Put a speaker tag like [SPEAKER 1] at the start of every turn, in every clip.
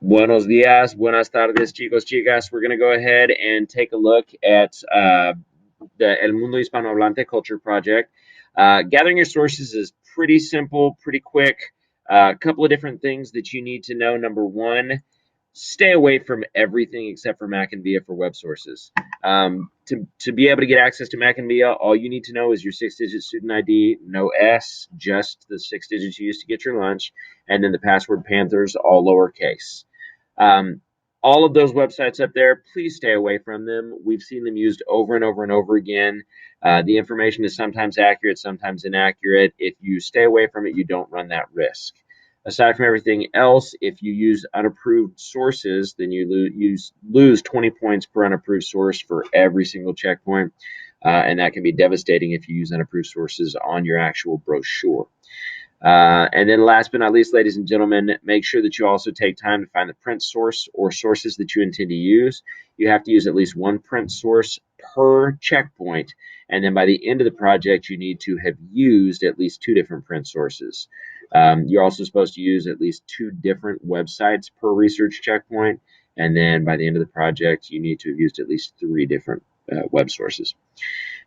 [SPEAKER 1] Buenos días, buenas tardes, chicos, chicas. We're going to go ahead and take a look at the El Mundo Hispanohablante Culture Project. Gathering your sources is pretty simple, pretty quick. A couple of different things that you need to know. Number one, stay away from everything except for Mac and Via for web sources. To be able to get access to Mac and Via, all you need to know is your 6-digit student ID, no S, just the 6 digits you used to get your lunch, and then the password Panthers, all lowercase. Um, all of those websites up there, please stay away from them. We've seen them used over and over and over again. The information is sometimes accurate, sometimes inaccurate. If you stay away from it, you don't run that risk. Aside from everything else, if you use unapproved sources, then you lose 20 points per unapproved source for every single checkpoint. And that can be devastating if you use unapproved sources on your actual brochure. And then last but not least, ladies and gentlemen, make sure that you also take time to find the print source or sources that you intend to use. You have to use at least one print source per checkpoint. And then by the end of the project, you need to have used at least 2 different print sources. You're also supposed to use at least 2 different websites per research checkpoint. And then by the end of the project, you need to have used at least 3 different web sources.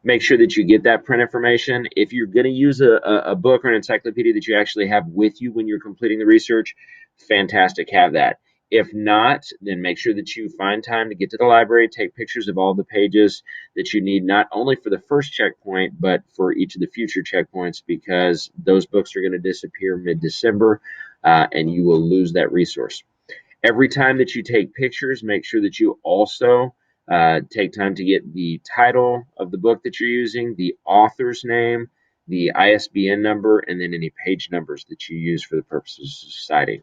[SPEAKER 1] Make sure that you get that print information. If you're going to use a book or an encyclopedia that you actually have with you when you're completing the research, fantastic, have that. If not, then make sure that you find time to get to the library, take pictures of all the pages that you need, not only for the first checkpoint, but for each of the future checkpoints, because those books are going to disappear mid-December, and you will lose that resource. Every time that you take pictures, make sure that you also take time to get the title of the book that you're using, the author's name, the ISBN number, and then any page numbers that you use for the purposes of citing.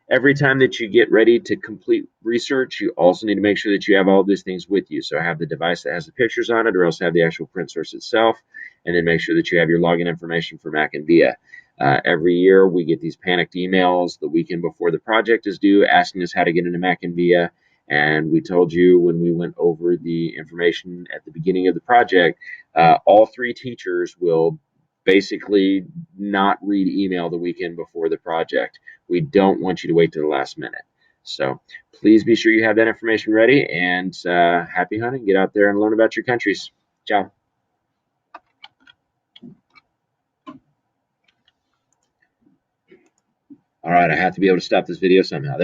[SPEAKER 1] Every time that you get ready to complete research, you also need to make sure that you have all these things with you. So have the device that has the pictures on it, or else have the actual print source itself, and then make sure that you have your login information for Mac and Via. Every year, we get these panicked emails the weekend before the project is due asking us how to get into Mac and Via. And we told you when we went over the information at the beginning of the project, all 3 teachers will basically not read email the weekend before the project. We don't want you to wait to the last minute. So please be sure you have that information ready, and happy hunting. Get out there and learn about your countries. Ciao. All right, I have to be able to stop this video somehow. There.